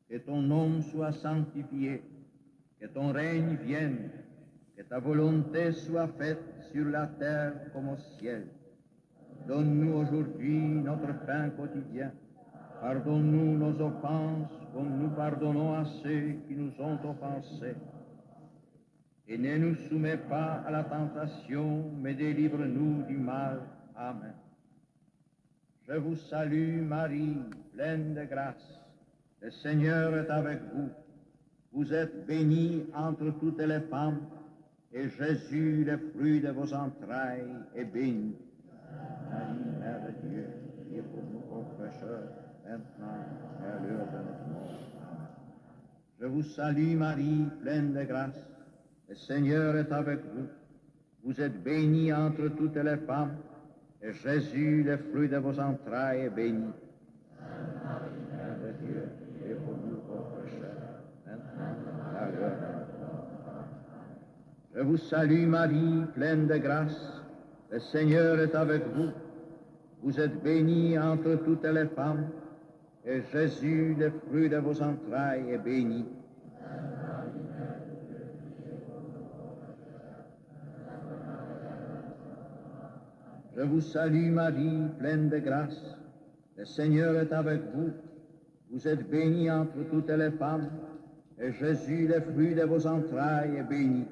que ton nom soit sanctifié, que ton règne vienne, que ta volonté soit faite sur la terre comme au ciel. Donne-nous aujourd'hui notre pain quotidien. Pardonne-nous nos offenses comme nous pardonnons à ceux qui nous ont offensés. Et ne nous soumets pas à la tentation, mais délivre-nous du mal. Amen. Je vous salue Marie, pleine de grâce. Le Seigneur est avec vous. Vous êtes bénie entre toutes les femmes, et Jésus, le fruit de vos entrailles, est béni. Marie, Mère de Dieu, priez pour nous pauvres pécheurs, maintenant et à l'heure de notre mort. Je vous salue Marie, pleine de grâce. Le Seigneur est avec vous. Vous êtes bénie entre toutes les femmes, et Jésus, le fruit de vos entrailles, est béni. Mère de Dieu, priez pour nous pauvres pécheurs, maintenant et à l'heure de notre mort. Je vous salue Marie, pleine de grâce. Le Seigneur est avec vous. Vous êtes bénie entre toutes les femmes, et Jésus, le fruit de vos entrailles, est béni. Je vous salue Marie, pleine de grâce. Le Seigneur est avec vous. Vous êtes bénie entre toutes les femmes, et Jésus, le fruit de vos entrailles, est béni.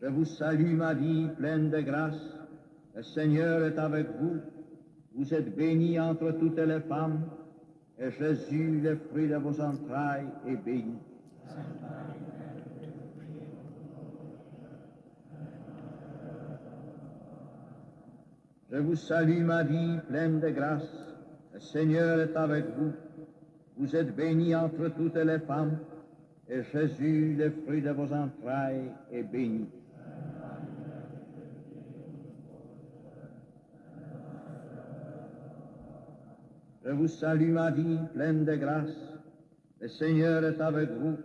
Je vous salue Marie, pleine de grâce. Le Seigneur est avec vous. Vous êtes bénie entre toutes les femmes, et Jésus, le fruit de vos entrailles, est béni. Je vous salue Marie, pleine de grâce. Le Seigneur est avec vous. Vous êtes bénie entre toutes les femmes, et Jésus, le fruit de vos entrailles, est béni. Je vous salue Marie, pleine de grâce. Le Seigneur est avec vous.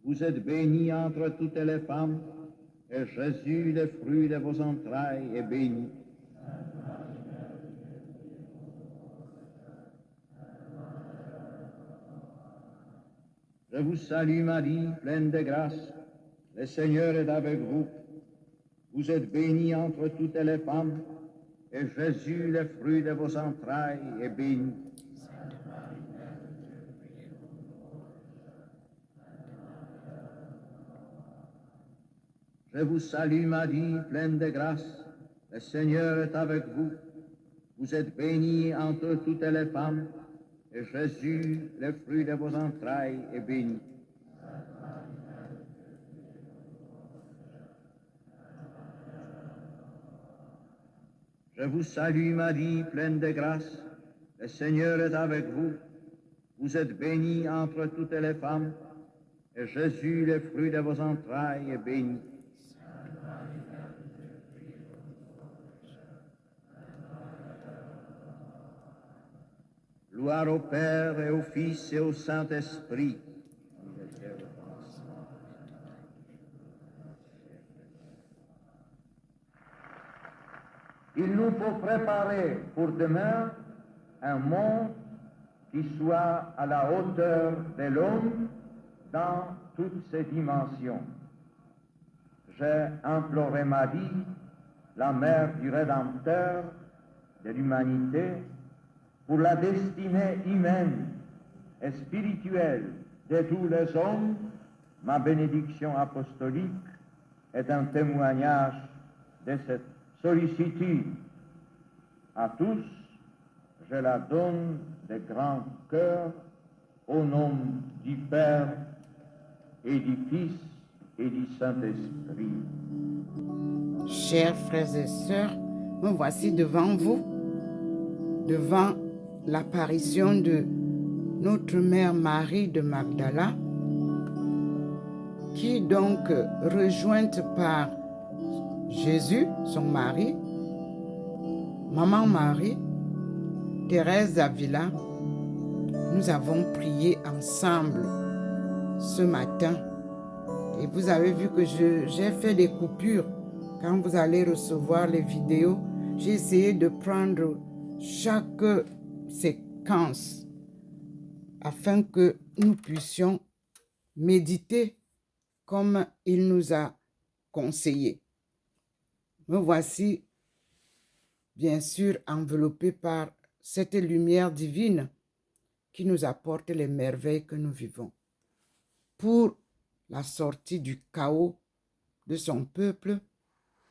Vous êtes bénie entre toutes les femmes, et Jésus, le fruit de vos entrailles, est béni. Je vous salue Marie, pleine de grâce. Le Seigneur est avec vous. Vous êtes bénie entre toutes les femmes, et Jésus, le fruit de vos entrailles, est béni. Je vous salue Marie, pleine de grâce. Le Seigneur est avec vous. Vous êtes bénie entre toutes les femmes, et Jésus, le fruit de vos entrailles, est béni. Je vous salue Marie, pleine de grâce. Le Seigneur est avec vous. Vous êtes bénie entre toutes les femmes, et Jésus, le fruit de vos entrailles, est béni. Gloire au Père et au Fils et au Saint-Esprit. Il nous faut préparer pour demain un monde qui soit à la hauteur de l'homme dans toutes ses dimensions. J'ai imploré Marie, la mère du Rédempteur de l'humanité, pour la destinée humaine et spirituelle de tous les hommes. Ma bénédiction apostolique est un témoignage de cette sollicitude. À tous, je la donne de grand cœur au nom du Père et du Fils et du Saint-Esprit. Chers frères et sœurs, me voici devant vous, devant l'apparition de notre mère Marie de Magdala, qui donc, rejointe par Jésus, son mari, Maman Marie, Thérèse d'Avila, nous avons prié ensemble ce matin. Et vous avez vu que j'ai fait des coupures. Quand vous allez recevoir les vidéos, J'ai essayé de prendre chaque séquence afin que nous puissions méditer comme il nous a conseillé. Me voici, bien sûr, enveloppé par cette lumière divine qui nous apporte les merveilles que nous vivons. Pour la sortie du chaos de son peuple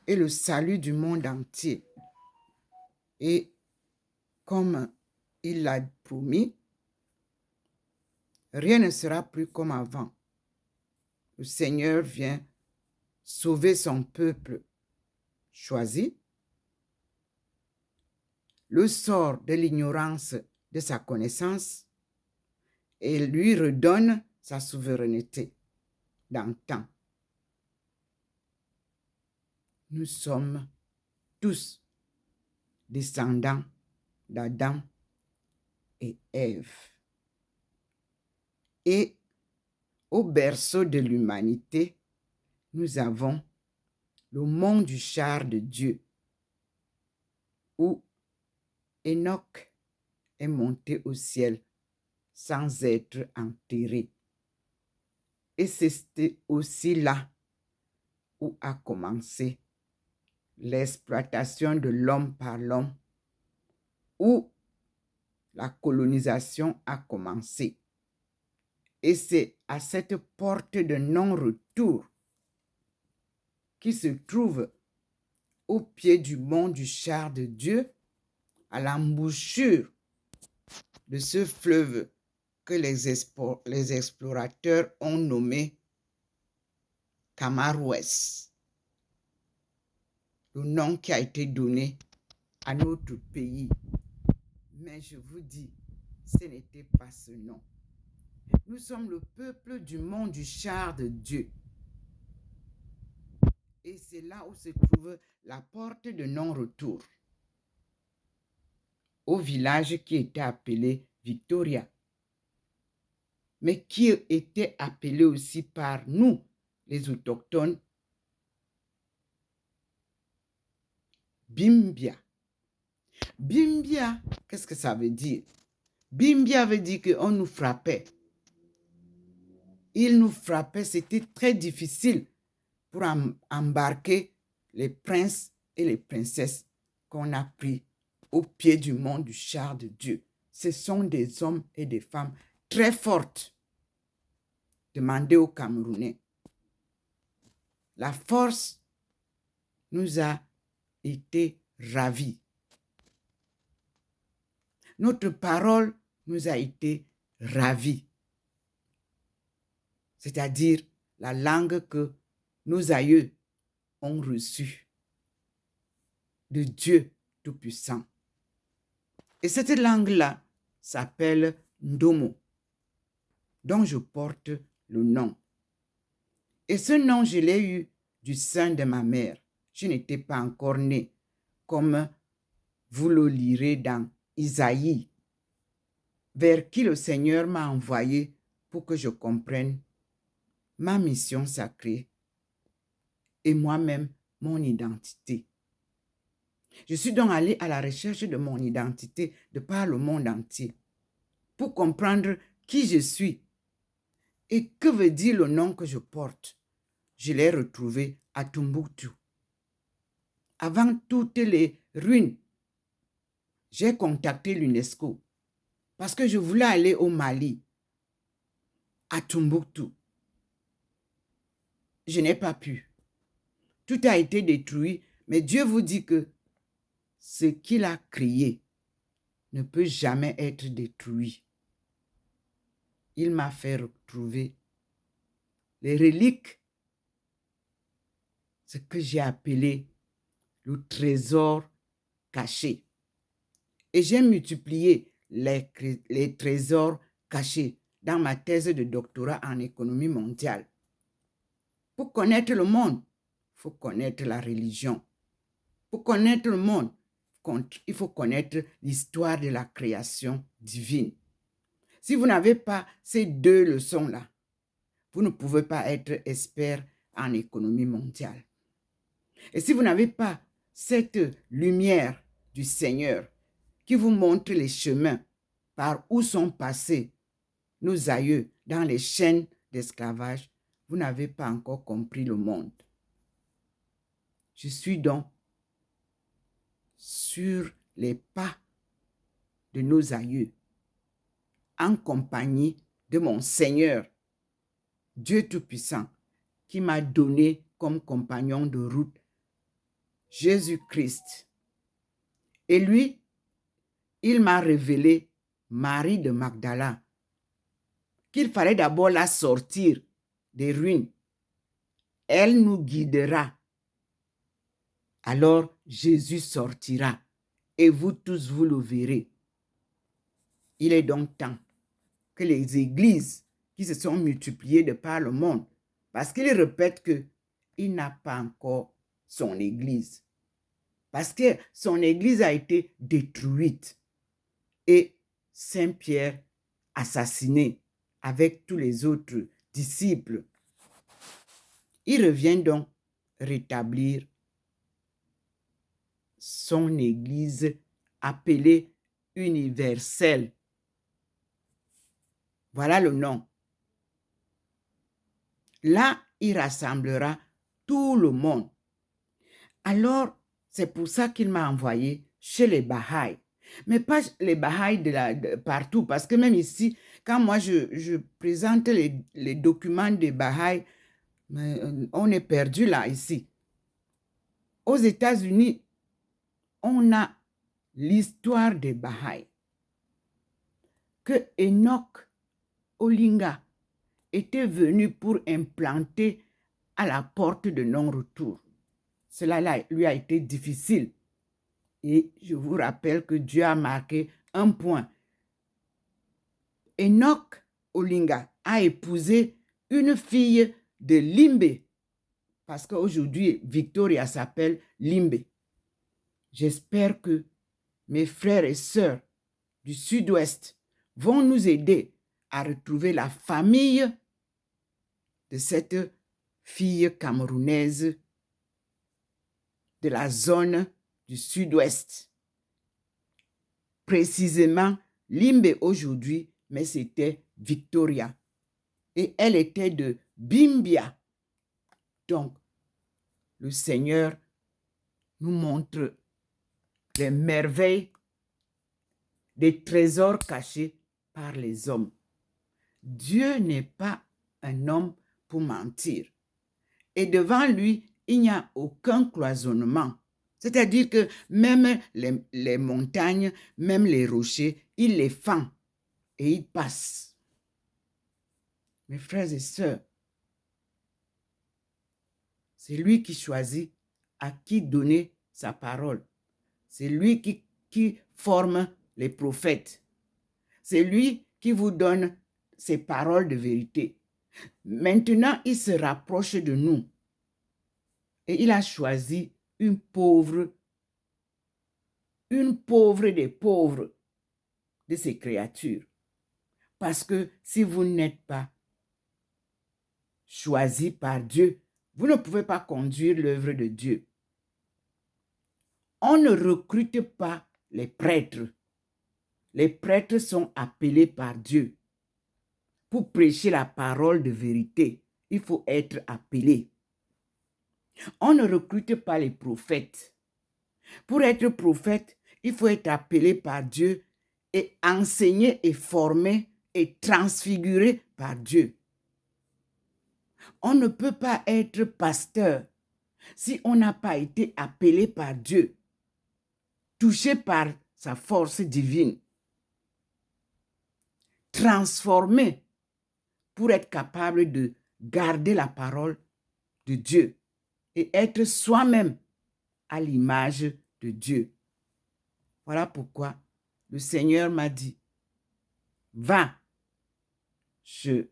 et le salut du monde entier. Et comme il l'a promis, rien ne sera plus comme avant. Le Seigneur vient sauver son peuple choisi. Le sort de l'ignorance de sa connaissance et lui redonne sa souveraineté dans le temps. Nous sommes tous descendants d'Adam et Ève. Et au berceau de l'humanité, nous avons le mont du char de Dieu, où Enoch est monté au ciel sans être enterré. Et c'était aussi là où a commencé l'exploitation de l'homme par l'homme, où la colonisation a commencé. Et c'est à cette porte de non-retour qui se trouve au pied du mont du char de Dieu, à l'embouchure de ce fleuve que les explorateurs ont nommé Camarouès, le nom qui a été donné à notre pays. Mais je vous dis, ce n'était pas ce nom. Nous sommes le peuple du mont du char de Dieu. Et c'est là où se trouve la porte de non-retour, au village qui était appelé Victoria, mais qui était appelé aussi par nous, les autochtones, Bimbia. Bimbia, qu'est-ce que ça veut dire? Bimbia veut dire qu'on nous frappait. Il nous frappait, c'était très difficile pour embarquer les princes et les princesses qu'on a pris au pied du mont du char de Dieu. Ce sont des hommes et des femmes très fortes. Demandez aux Camerounais. La force nous a été ravie. Notre parole nous a été ravie. C'est-à-dire la langue que nos aïeux ont reçue de Dieu Tout-Puissant. Et cette langue-là s'appelle Ndomo, dont je porte le nom. Et ce nom, je l'ai eu du sein de ma mère. Je n'étais pas encore née, comme vous le lirez dans Isaïe, vers qui le Seigneur m'a envoyé pour que je comprenne ma mission sacrée et moi-même mon identité. Je suis donc allée à la recherche de mon identité de par le monde entier pour comprendre qui je suis et que veut dire le nom que je porte. Je l'ai retrouvé à Tombouctou. Avant toutes les ruines, j'ai contacté l'UNESCO parce que je voulais aller au Mali, à Tombouctou. Je n'ai pas pu. Tout a été détruit, mais Dieu vous dit que ce qu'il a créé ne peut jamais être détruit. Il m'a fait retrouver les reliques, ce que j'ai appelé le trésor caché. Et j'ai multiplié les trésors cachés dans ma thèse de doctorat en économie mondiale. Pour connaître le monde, il faut connaître la religion. Pour connaître le monde, il faut connaître l'histoire de la création divine. Si vous n'avez pas ces deux leçons-là, vous ne pouvez pas être expert en économie mondiale. Et si vous n'avez pas cette lumière du Seigneur qui vous montre les chemins par où sont passés nos aïeux dans les chaînes d'esclavage, vous n'avez pas encore compris le monde. Je suis donc sur les pas de nos aïeux, en compagnie de mon Seigneur, Dieu Tout-Puissant, qui m'a donné comme compagnon de route Jésus-Christ. Et lui, il m'a révélé Marie de Magdala, qu'il fallait d'abord la sortir des ruines. Elle nous guidera. Alors Jésus sortira et vous tous, vous le verrez. Il est donc temps que les églises qui se sont multipliées de par le monde, parce qu'il répète qu'il n'a pas encore son église, parce que son église a été détruite et Saint-Pierre assassiné avec tous les autres disciples. Il revient donc rétablir son église appelée universelle. Voilà le nom. Là, il rassemblera tout le monde. Alors, c'est pour ça qu'il m'a envoyé chez les Baha'i. Mais pas les Baha'i de partout, parce que même ici, quand moi je présente les documents des Baha'i, on est perdu là, ici. Aux États-Unis, on a l'histoire des Baha'i. Que Enoch Olinga était venu pour implanter à la porte de non-retour. Cela lui a été difficile. Et je vous rappelle que Dieu a marqué un point. Enoch Olinga a épousé une fille de Limbe, parce qu'aujourd'hui, Victoria s'appelle Limbe. J'espère que mes frères et sœurs du Sud-Ouest vont nous aider à retrouver la famille de cette fille camerounaise de la zone du Sud-Ouest. Précisément, Limbe aujourd'hui, mais c'était Victoria. Et elle était de Bimbia. Donc, le Seigneur nous montre les merveilles des trésors cachés par les hommes. Dieu n'est pas un homme pour mentir. Et devant lui, il n'y a aucun cloisonnement. C'est-à-dire que même les montagnes, même les rochers, il les fend et il passe. Mes frères et sœurs, c'est lui qui choisit à qui donner sa parole. C'est lui qui forme les prophètes. C'est lui qui vous donne ses paroles de vérité. Maintenant, il se rapproche de nous. Et il a choisi une pauvre des pauvres de ces créatures. Parce que si vous n'êtes pas choisi par Dieu, vous ne pouvez pas conduire l'œuvre de Dieu. On ne recrute pas les prêtres. Les prêtres sont appelés par Dieu. Pour prêcher la parole de vérité, il faut être appelé. On ne recrute pas les prophètes. Pour être prophète, il faut être appelé par Dieu et enseigné et formé et transfiguré par Dieu. On ne peut pas être pasteur si on n'a pas été appelé par Dieu, touché par sa force divine, transformé pour être capable de garder la parole de Dieu et être soi-même à l'image de Dieu. Voilà pourquoi le Seigneur m'a dit, va chez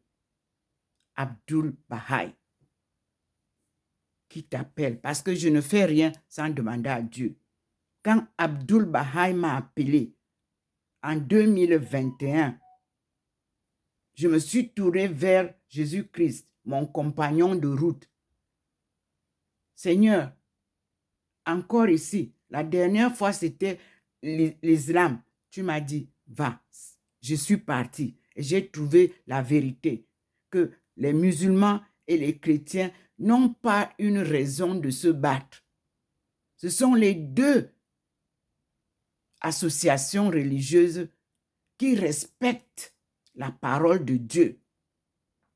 Abdul Baha'i qui t'appelle, parce que je ne fais rien sans demander à Dieu. Quand Abdul Baha'i m'a appelé en 2021, je me suis tourné vers Jésus-Christ, mon compagnon de route. Seigneur, encore ici. La dernière fois, c'était l'islam. Tu m'as dit, va. Je suis parti et j'ai trouvé la vérité, que les musulmans et les chrétiens n'ont pas une raison de se battre. Ce sont les deux associations religieuses qui respectent la parole de Dieu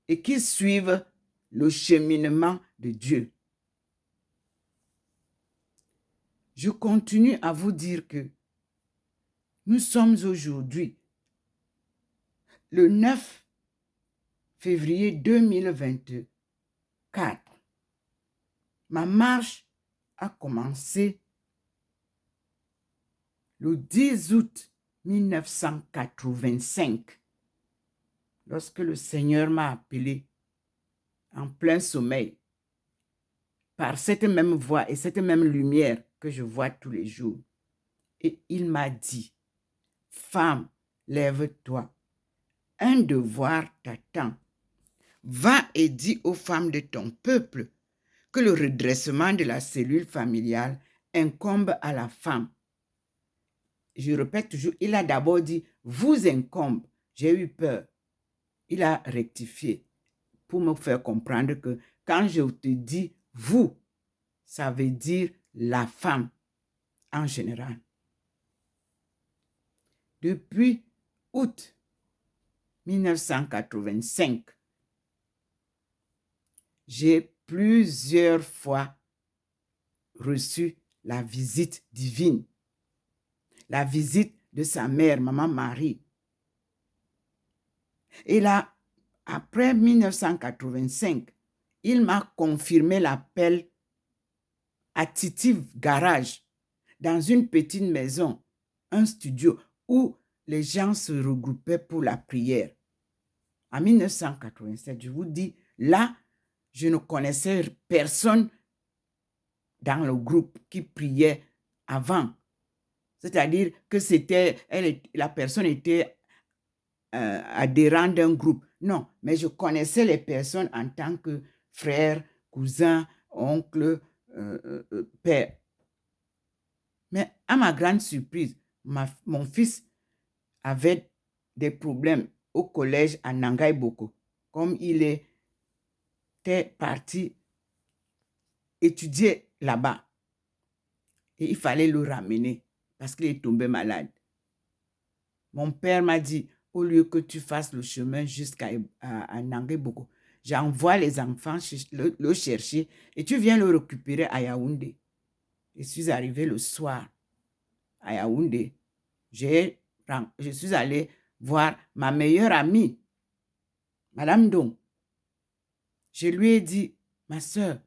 et qui suivent le cheminement de Dieu. Je continue à vous dire que nous sommes aujourd'hui le 9 février 2024. Ma marche a commencé le 10 août 1985, lorsque le Seigneur m'a appelé en plein sommeil par cette même voix et cette même lumière que je vois tous les jours. Et il m'a dit, femme, lève-toi. Un devoir t'attend. Va et dis aux femmes de ton peuple que le redressement de la cellule familiale incombe à la femme. Je répète toujours, il a d'abord dit, vous incombe. J'ai eu peur. Il a rectifié pour me faire comprendre que quand je te dis vous, ça veut dire la femme en général. Depuis août 1985, j'ai plusieurs fois reçu la visite divine, la visite de sa mère, Maman Marie. Et là, après 1985, il m'a confirmé l'appel à Titi Garage, dans une petite maison, un studio où les gens se regroupaient pour la prière. En 1987, je vous dis, là, je ne connaissais personne dans le groupe qui priait avant. C'est-à-dire que la personne était adhérente d'un groupe. Non, mais je connaissais les personnes en tant que frère, cousin, oncle, père. Mais à ma grande surprise, mon fils avait des problèmes au collège à Nangai Boko. Comme il était parti étudier là-bas. Et il fallait le ramener parce qu'il est tombé malade. Mon père m'a dit, au lieu que tu fasses le chemin jusqu'à Nangai Boko, j'envoie les enfants le chercher et tu viens le récupérer à Yaoundé. Je suis arrivé le soir à Yaoundé. Je suis allé voir ma meilleure amie, Madame Dong. Je lui ai dit, ma soeur,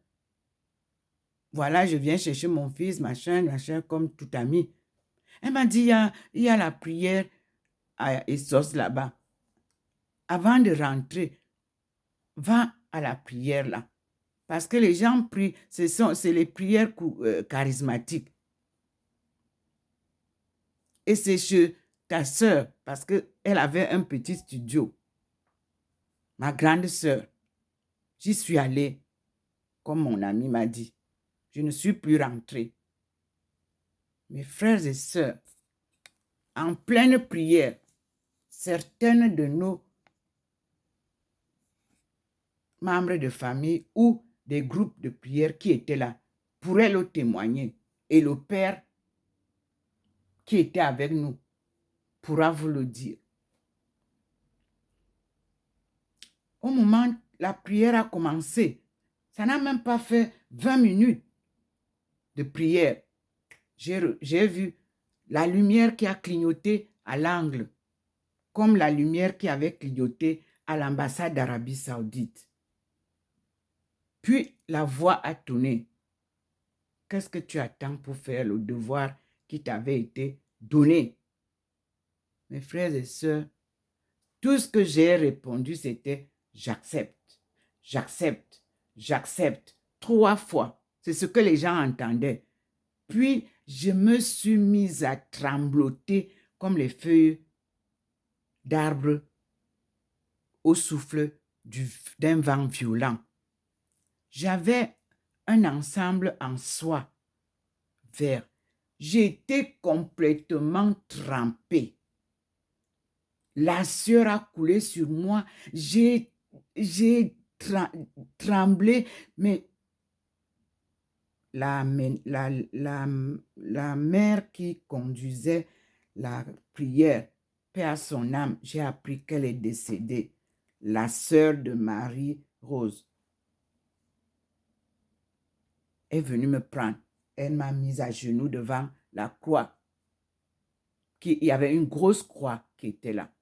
voilà, je viens chercher mon fils, machin, comme tout ami. Elle m'a dit, il y a la prière à Essos là-bas. Avant de rentrer, va à la prière là. Parce que les gens prient, c'est les prières charismatiques. Et c'est chez ta soeur, parce qu'elle avait un petit studio. Ma grande soeur, j'y suis allée, comme mon ami m'a dit. Je ne suis plus rentrée. Mes frères et sœurs, en pleine prière, certaines de nos membres de famille ou des groupes de prière qui étaient là pourraient le témoigner. Et le Père qui était avec nous pourra vous le dire. Au moment où la prière a commencé, ça n'a même pas fait 20 minutes de prière. J'ai vu la lumière qui a clignoté à l'angle, comme la lumière qui avait clignoté à l'ambassade d'Arabie Saoudite. Puis la voix a tonné. Qu'est-ce que tu attends pour faire le devoir qui t'avait été donné? Mes frères et sœurs, tout ce que j'ai répondu, c'était j'accepte, j'accepte, j'accepte. 3 fois. C'est ce que les gens entendaient. Puis, je me suis mise à trembloter comme les feuilles d'arbres au souffle d'un vent violent. J'avais un ensemble en soie faire. J'étais complètement trempée. La sueur a coulé sur moi. J'ai tremblé, mais la mère qui conduisait la prière, paix à son âme, j'ai appris qu'elle est décédée. La sœur de Marie-Rose est venue me prendre. Elle m'a mise à genoux devant la croix. Il y avait une grosse croix qui était là.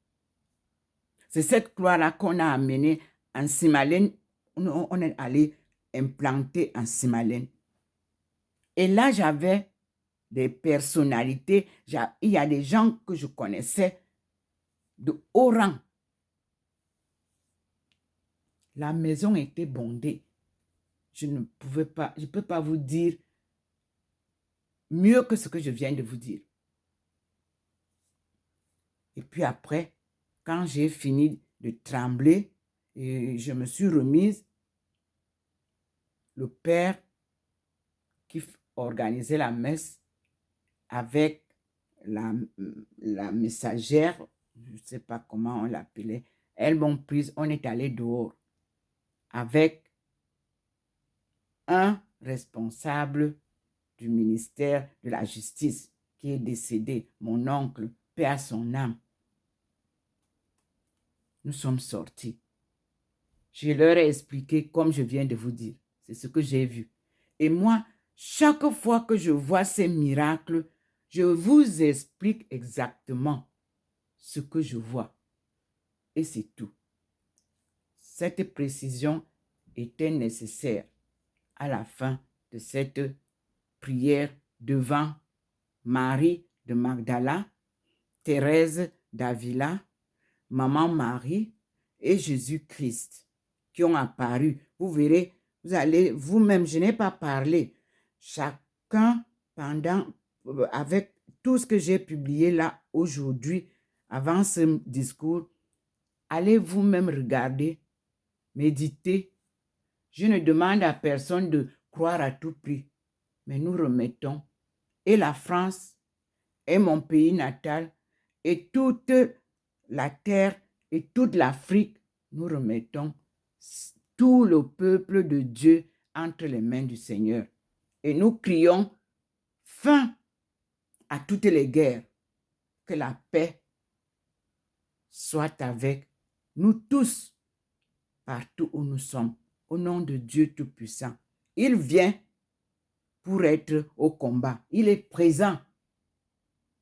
C'est cette croix-là qu'on a amenée en Simalène. On est allé implanter en Simalène. Et là, j'avais des personnalités. Il y a des gens que je connaissais de haut rang. La maison était bondée. Je ne peux pas vous dire mieux que ce que je viens de vous dire. Et puis après, quand j'ai fini de trembler, et je me suis remise, le père qui organisait la messe avec la messagère, je ne sais pas comment on l'appelait, elles m'ont prise, on est allé dehors avec un responsable du ministère de la Justice qui est décédé, mon oncle, paix à son âme. Nous sommes sortis. Je leur ai expliqué comme je viens de vous dire. C'est ce que j'ai vu. Et moi, chaque fois que je vois ces miracles, je vous explique exactement ce que je vois. Et c'est tout. Cette précision était nécessaire à la fin de cette prière devant Marie de Magdala, Thérèse d'Avila, Maman Marie et Jésus-Christ qui ont apparu. Vous verrez, vous allez vous-même, je n'ai pas parlé. Chacun avec tout ce que j'ai publié là aujourd'hui, avant ce discours, allez vous-même regarder, méditer. Je ne demande à personne de croire à tout prix, mais nous remettons et la France et mon pays natal et toute la terre et toute l'Afrique, nous remettons tout le peuple de Dieu entre les mains du Seigneur. Et nous crions fin à toutes les guerres, que la paix soit avec nous tous, partout où nous sommes, au nom de Dieu Tout-Puissant. Il vient pour être au combat. Il est présent.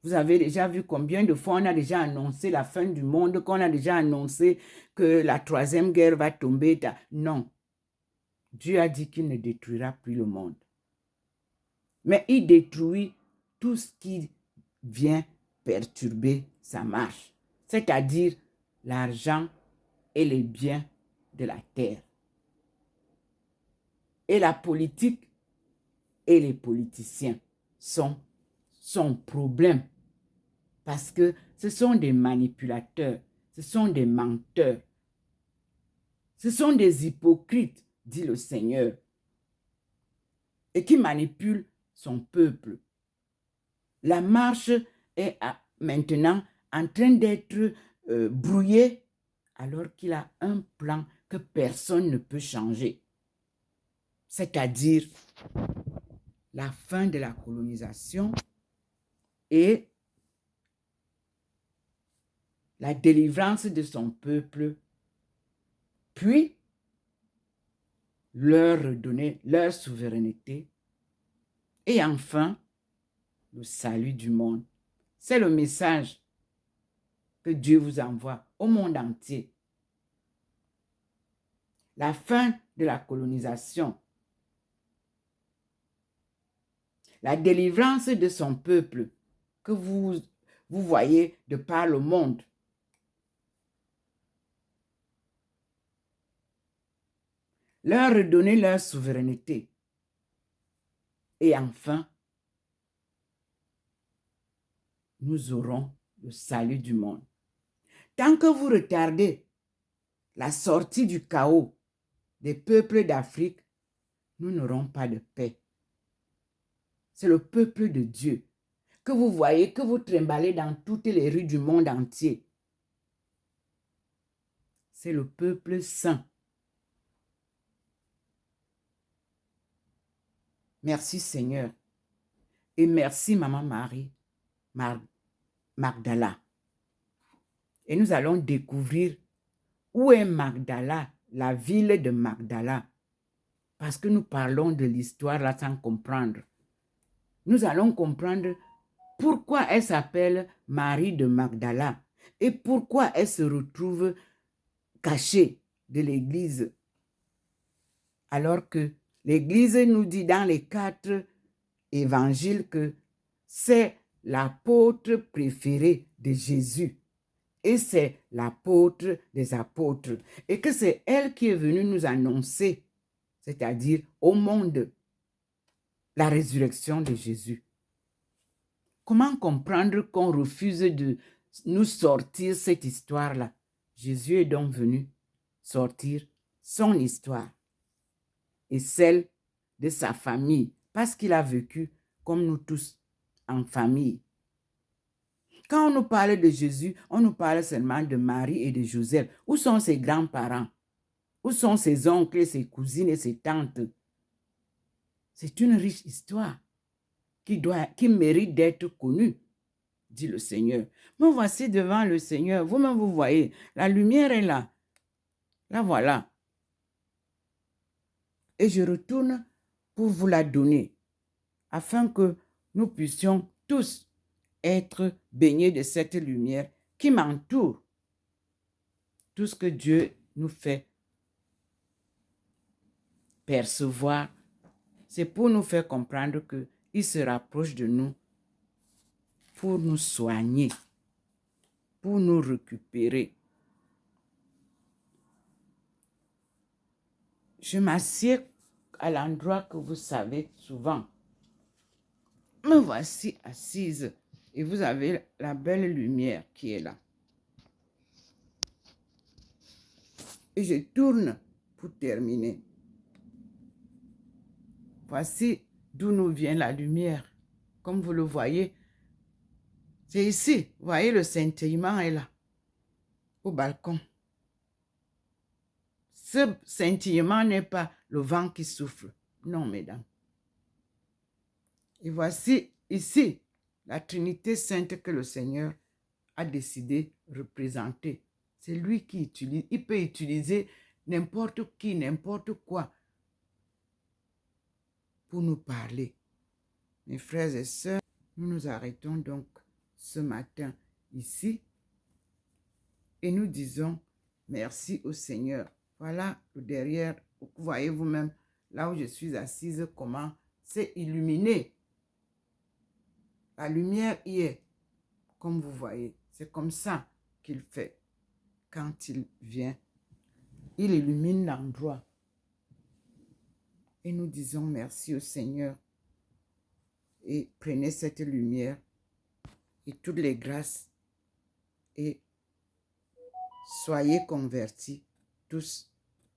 Vous avez déjà vu combien de fois on a déjà annoncé la fin du monde, qu'on a déjà annoncé que la troisième guerre va tomber. Non. Dieu a dit qu'il ne détruira plus le monde. Mais il détruit tout ce qui vient perturber sa marche, c'est-à-dire l'argent et les biens de la terre. Et la politique et les politiciens sont son problème. Parce que ce sont des manipulateurs, ce sont des menteurs, ce sont des hypocrites, dit le Seigneur, et qui manipulent son peuple. La marche est maintenant en train d'être brouillée alors qu'il a un plan que personne ne peut changer. C'est-à-dire la fin de la colonisation et la délivrance de son peuple, puis leur redonner leur souveraineté et enfin le salut du monde. C'est le message que Dieu vous envoie au monde entier. La fin de la colonisation, la délivrance de son peuple que vous voyez de par le monde. Leur redonner leur souveraineté. Et enfin, nous aurons le salut du monde. Tant que vous retardez la sortie du chaos des peuples d'Afrique, nous n'aurons pas de paix. C'est le peuple de Dieu que vous voyez, que vous trimballez dans toutes les rues du monde entier. C'est le peuple saint. Merci Seigneur. Et merci Maman Marie Magdala. Et nous allons découvrir où est Magdala, la ville de Magdala. Parce que nous parlons de l'histoire là sans comprendre. Nous allons comprendre pourquoi elle s'appelle Marie de Magdala et pourquoi elle se retrouve cachée de l'église. Alors que l'église nous dit dans les 4 évangiles que c'est l'apôtre préféré de Jésus. Et c'est l'apôtre des apôtres. Et que c'est elle qui est venue nous annoncer, c'est-à-dire au monde, la résurrection de Jésus. Comment comprendre qu'on refuse de nous sortir cette histoire-là? Jésus est donc venu sortir son histoire et celle de sa famille, parce qu'il a vécu comme nous tous en famille. Quand on nous parle de Jésus, on nous parle seulement de Marie et de Joseph. Où sont ses grands-parents? Où sont ses oncles, ses cousines et ses tantes? C'est une riche histoire qui mérite d'être connue, dit le Seigneur. Me voici devant le Seigneur. Vous-même, vous voyez, la lumière est là. La voilà. Et je retourne pour vous la donner, afin que nous puissions tous être baignés de cette lumière qui m'entoure. Tout ce que Dieu nous fait percevoir, c'est pour nous faire comprendre qu'il se rapproche de nous pour nous soigner, pour nous récupérer. Je m'assieds à l'endroit que vous savez souvent. Me voici assise et vous avez la belle lumière qui est là. Et je tourne pour terminer. Voici d'où nous vient la lumière. Comme vous le voyez, c'est ici. Vous voyez, le scintillement est là, au balcon. Ce scintillement n'est pas le vent qui souffle. Non, mesdames. Et voici ici la Trinité sainte que le Seigneur a décidé de représenter. C'est lui qui utilise. Il peut utiliser n'importe qui, n'importe quoi pour nous parler. Mes frères et sœurs, nous nous arrêtons donc ce matin ici et nous disons merci au Seigneur. Voilà le derrière, vous voyez vous-même, là où je suis assise, comment c'est illuminé. La lumière y est, comme vous voyez. C'est comme ça qu'il fait quand il vient. Il illumine l'endroit. Et nous disons merci au Seigneur. Et prenez cette lumière et toutes les grâces et soyez convertis tous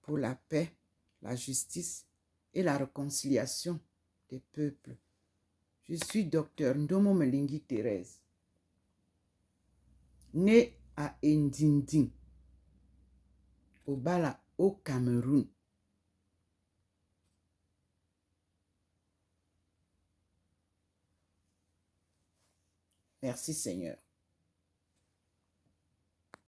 pour la paix, la justice et la réconciliation des peuples. Je suis docteur Ndomo Melingi Thérèse, né à Ndindin, au Bala, au Cameroun. Merci Seigneur.